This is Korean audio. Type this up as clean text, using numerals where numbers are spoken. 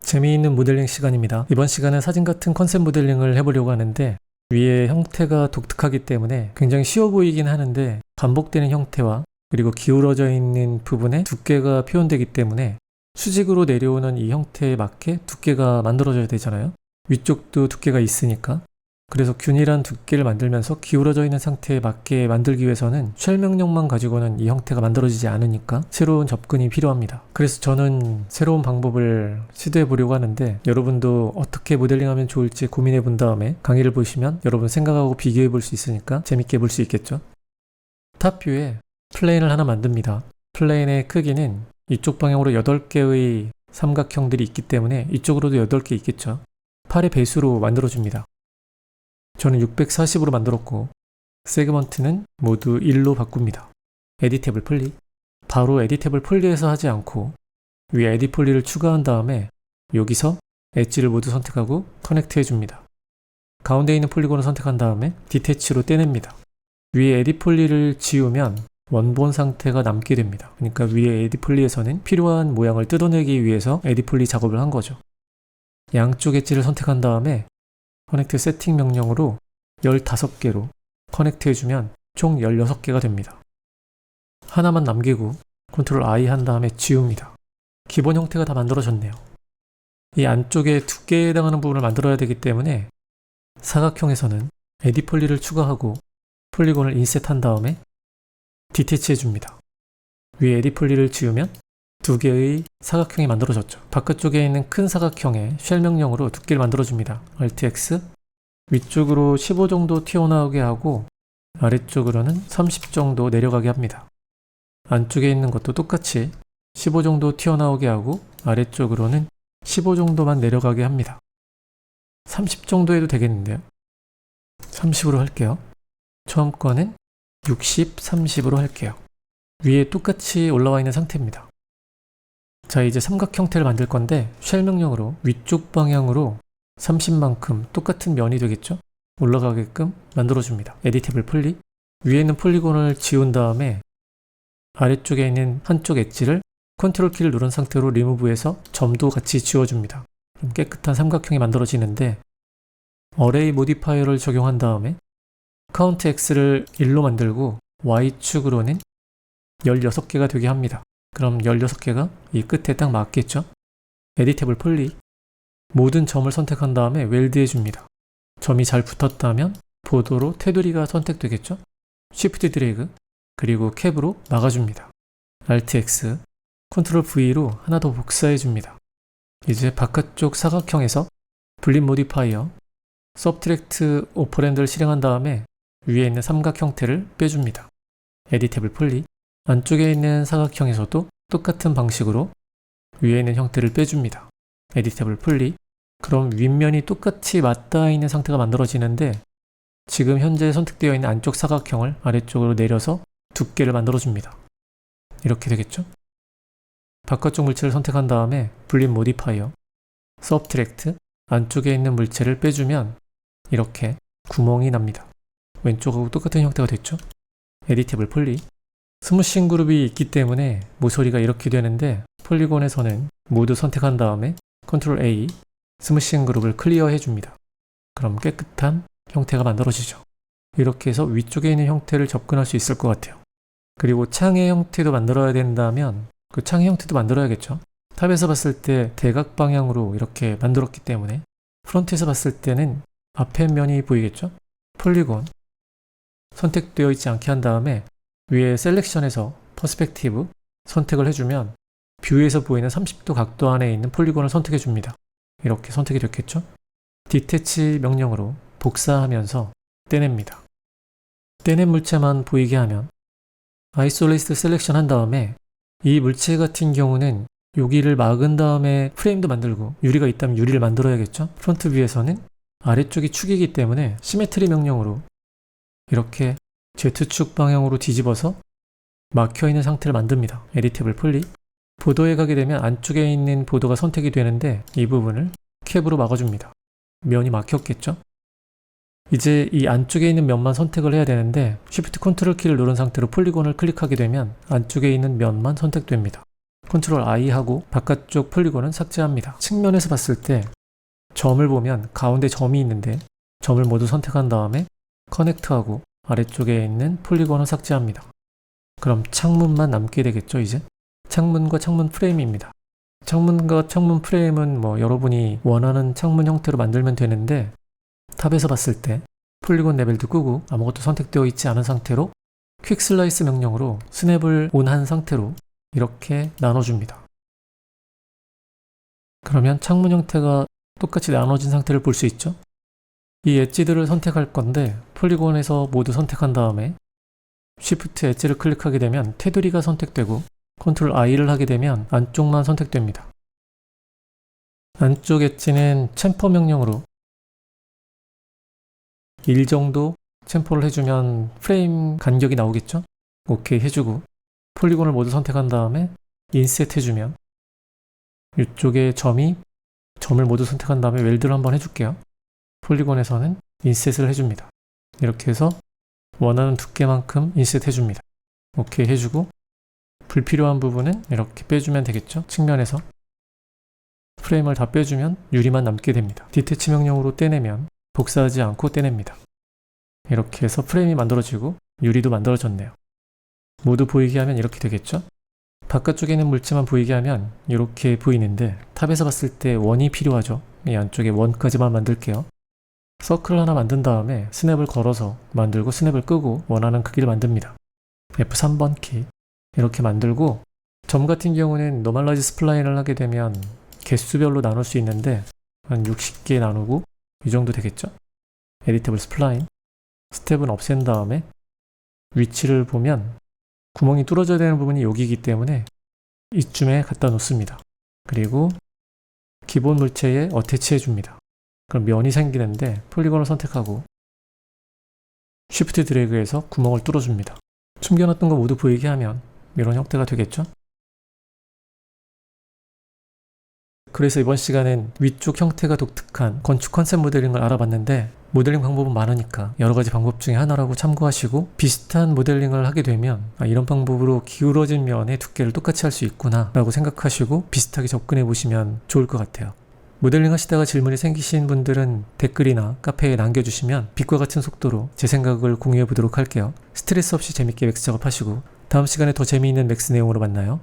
재미있는 모델링 시간입니다. 이번 시간은 사진 같은 컨셉 모델링을 해보려고 하는데 위의 형태가 독특하기 때문에 굉장히 쉬워 보이긴 하는데 반복되는 형태와 그리고 기울어져 있는 부분에 두께가 표현되기 때문에 수직으로 내려오는 이 형태에 맞게 두께가 만들어져야 되잖아요. 위쪽도 두께가 있으니까. 그래서 균일한 두께를 만들면서 기울어져 있는 상태에 맞게 만들기 위해서는 쉘 명령만 가지고는 이 형태가 만들어지지 않으니까 새로운 접근이 필요합니다. 그래서 저는 새로운 방법을 시도해 보려고 하는데 여러분도 어떻게 모델링하면 좋을지 고민해 본 다음에 강의를 보시면 여러분 생각하고 비교해 볼 수 있으니까 재밌게 볼 수 있겠죠. 탑뷰에 플레인을 하나 만듭니다. 플레인의 크기는 이쪽 방향으로 8개의 삼각형들이 있기 때문에 이쪽으로도 8개 있겠죠. 8의 배수로 만들어줍니다. 저는 640으로 만들었고 세그먼트는 모두 1로 바꿉니다. 에디테이블 폴리. 바로 에디테이블 폴리에서 하지 않고 위에 에디 폴리를 추가한 다음에 여기서 엣지를 모두 선택하고 커넥트 해줍니다. 가운데 있는 폴리곤을 선택한 다음에 디태치로 떼냅니다. 위에 에디 폴리를 지우면 원본 상태가 남게 됩니다. 그러니까 위에 에디 폴리에서는 필요한 모양을 뜯어내기 위해서 에디 폴리 작업을 한 거죠. 양쪽 엣지를 선택한 다음에 커넥트 세팅 명령으로 15개로 커넥트 해주면 총 16개가 됩니다. 하나만 남기고 컨트롤 I 한 다음에 지웁니다. 기본 형태가 다 만들어졌네요. 이 안쪽에 두께에 해당하는 부분을 만들어야 되기 때문에 사각형에서는 에디 폴리를 추가하고 폴리곤을 인셋한 다음에 디태치 해줍니다. 위에 에디 폴리를 지우면 두 개의 사각형이 만들어졌죠. 바깥쪽에 있는 큰 사각형에 쉘 명령으로 두께를 만들어줍니다. Alt X. 위쪽으로 15 정도 튀어나오게 하고 아래쪽으로는 30 정도 내려가게 합니다. 안쪽에 있는 것도 똑같이 15 정도 튀어나오게 하고 아래쪽으로는 15 정도만 내려가게 합니다. 30 정도 해도 되겠는데요. 30으로 할게요. 처음 거는 60, 30으로 할게요. 위에 똑같이 올라와 있는 상태입니다. 자, 이제 삼각 형태를 만들 건데 쉘 명령으로 위쪽 방향으로 30만큼 똑같은 면이 되겠죠? 올라가게끔 만들어줍니다. 에디테이블 폴리. 위에 있는 폴리곤을 지운 다음에 아래쪽에 있는 한쪽 엣지를 컨트롤 키를 누른 상태로 리무브해서 점도 같이 지워줍니다. 그럼 깨끗한 삼각형이 만들어지는데 어레이 모디파이어를 적용한 다음에 카운트 X를 1로 만들고 Y축으로는 16개가 되게 합니다. 그럼 16개가 이 끝에 딱 맞겠죠? 에디테이블 폴리. 모든 점을 선택한 다음에 웰드 해줍니다. 점이 잘 붙었다면 보도로 테두리가 선택되겠죠? 쉬프트 드래그 그리고 캡으로 막아줍니다. Alt X, 컨트롤 V로 하나 더 복사해줍니다. 이제 바깥쪽 사각형에서 블립 모디파이어, 서브트랙트 오퍼랜드를 실행한 다음에 위에 있는 삼각 형태를 빼줍니다. 에디테이블 폴리. 안쪽에 있는 사각형에서도 똑같은 방식으로 위에 있는 형태를 빼줍니다. 에디테이블 폴리. 그럼 윗면이 똑같이 맞닿아 있는 상태가 만들어지는데 지금 현재 선택되어 있는 안쪽 사각형을 아래쪽으로 내려서 두께를 만들어줍니다. 이렇게 되겠죠? 바깥쪽 물체를 선택한 다음에 블립 모디파이어, 서브트랙트, 안쪽에 있는 물체를 빼주면 이렇게 구멍이 납니다. 왼쪽하고 똑같은 형태가 됐죠? 에디테이블 폴리. 스무싱 그룹이 있기 때문에 모서리가 이렇게 되는데 폴리곤에서는 모두 선택한 다음에 컨트롤 A, 스무싱 그룹을 클리어 해줍니다. 그럼 깨끗한 형태가 만들어지죠. 이렇게 해서 위쪽에 있는 형태를 접근할 수 있을 것 같아요. 그리고 창의 형태도 만들어야 된다면 그 창의 형태도 만들어야겠죠. 탑에서 봤을 때 대각 방향으로 이렇게 만들었기 때문에 프론트에서 봤을 때는 앞에 면이 보이겠죠. 폴리곤 선택되어 있지 않게 한 다음에 위에 셀렉션에서 퍼스펙티브 선택을 해주면 뷰에서 보이는 30도 각도 안에 있는 폴리곤을 선택해 줍니다. 이렇게 선택이 됐겠죠? 디태치 명령으로 복사하면서 떼냅니다. 떼낸 물체만 보이게 하면 아이솔레이트 셀렉션 한 다음에 이 물체 같은 경우는 여기를 막은 다음에 프레임도 만들고 유리가 있다면 유리를 만들어야겠죠? 프론트 뷰에서는 아래쪽이 축이기 때문에 시메트리 명령으로 이렇게 Z축 방향으로 뒤집어서 막혀있는 상태를 만듭니다. 에디테이블 폴리. 보도에 가게 되면 안쪽에 있는 보도가 선택이 되는데 이 부분을 캡으로 막아줍니다. 면이 막혔겠죠? 이제 이 안쪽에 있는 면만 선택을 해야 되는데 Shift 컨트롤 키를 누른 상태로 폴리곤을 클릭하게 되면 안쪽에 있는 면만 선택됩니다. 컨트롤 I 하고 바깥쪽 폴리곤은 삭제합니다. 측면에서 봤을 때 점을 보면 가운데 점이 있는데 점을 모두 선택한 다음에 커넥트하고 아래쪽에 있는 폴리곤을 삭제합니다. 그럼 창문만 남게 되겠죠, 이제? 창문과 창문 프레임입니다. 창문과 창문 프레임은 여러분이 원하는 창문 형태로 만들면 되는데 탑에서 봤을 때 폴리곤 레벨도 끄고 아무것도 선택되어 있지 않은 상태로 퀵 슬라이스 명령으로 스냅을 온한 상태로 이렇게 나눠줍니다. 그러면 창문 형태가 똑같이 나눠진 상태를 볼 수 있죠? 이 엣지들을 선택할 건데 폴리곤에서 모두 선택한 다음에 Shift 엣지를 클릭하게 되면 테두리가 선택되고 컨트롤 I를 하게 되면 안쪽만 선택됩니다. 안쪽 엣지는 챔퍼 명령으로 1 정도 챔퍼를 해주면 프레임 간격이 나오겠죠? 오케이 해주고 폴리곤을 모두 선택한 다음에 인셋 해주면 이쪽에 점을 모두 선택한 다음에 웰드를 한번 해줄게요. 폴리곤에서는 인셋을 해줍니다. 이렇게 해서 원하는 두께만큼 인셋 해줍니다. 오케이 해주고 불필요한 부분은 이렇게 빼주면 되겠죠? 측면에서 프레임을 다 빼주면 유리만 남게 됩니다. 디태치 명령으로 떼내면 복사하지 않고 떼냅니다. 이렇게 해서 프레임이 만들어지고 유리도 만들어졌네요. 모두 보이게 하면 이렇게 되겠죠? 바깥쪽에 있는 물체만 보이게 하면 이렇게 보이는데 탑에서 봤을 때 원이 필요하죠? 이 안쪽에 원까지만 만들게요. 서클 하나 만든 다음에 스냅을 걸어서 만들고 스냅을 끄고 원하는 크기를 만듭니다. F3번 키 이렇게 만들고 점 같은 경우는 노멀라이즈 스플라인을 하게 되면 개수별로 나눌 수 있는데 한 60개 나누고 이 정도 되겠죠? 에디터블 스플라인 스텝은 없앤 다음에 위치를 보면 구멍이 뚫어져야 되는 부분이 여기이기 때문에 이쯤에 갖다 놓습니다. 그리고 기본 물체에 어태치 해줍니다. 그럼 면이 생기는데 폴리곤을 선택하고 Shift 드래그해서 구멍을 뚫어줍니다. 숨겨놨던 거 모두 보이게 하면 이런 형태가 되겠죠? 그래서 이번 시간엔 위쪽 형태가 독특한 건축 컨셉 모델링을 알아봤는데 모델링 방법은 많으니까 여러 가지 방법 중에 하나라고 참고하시고 비슷한 모델링을 하게 되면 이런 방법으로 기울어진 면의 두께를 똑같이 할 수 있구나 라고 생각하시고 비슷하게 접근해 보시면 좋을 것 같아요. 모델링 하시다가 질문이 생기신 분들은 댓글이나 카페에 남겨주시면 빛과 같은 속도로 제 생각을 공유해 보도록 할게요. 스트레스 없이 재밌게 맥스 작업하시고 다음 시간에 더 재미있는 맥스 내용으로 만나요.